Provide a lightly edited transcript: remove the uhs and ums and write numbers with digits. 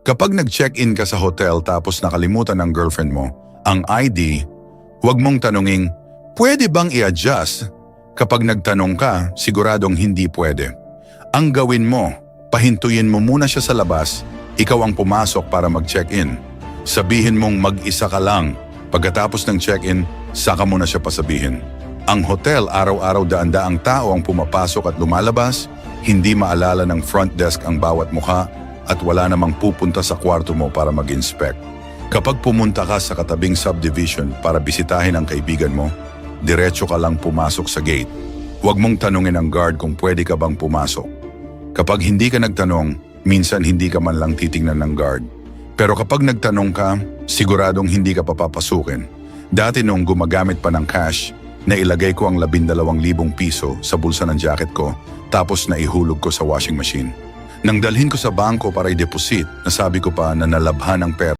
Kapag nag-check-in ka sa hotel tapos nakalimutan ng girlfriend mo ang ID, huwag mong tanunging, pwede bang i-adjust? Kapag nagtanong ka, siguradong hindi pwede. Ang gawin mo, pahintuyin mo muna siya sa labas, ikaw ang pumasok para mag-check-in. Sabihin mong mag-isa ka lang. Pagkatapos ng check-in, saka mo na siya pasabihin. Ang hotel araw-araw daan-daang tao ang pumapasok at lumalabas, hindi maalala ng front desk ang bawat mukha at wala namang pupunta sa kwarto mo para mag-inspect. Kapag pumunta ka sa katabing subdivision para bisitahin ang kaibigan mo, diretso ka lang pumasok sa gate. Huwag mong tanungin ang guard kung pwede ka bang pumasok. Kapag hindi ka nagtanong, minsan hindi ka man lang titingnan ng guard. Pero kapag nagtanong ka, siguradong hindi ka papapasukin. Dati nung gumagamit pa ng cash, nailagay ko ang 12,000 piso sa bulsa ng jacket ko tapos naihulog ko sa washing machine. Nang dalhin ko sa bangko para i-deposit, nasabi ko pa na nalabhan ang pera.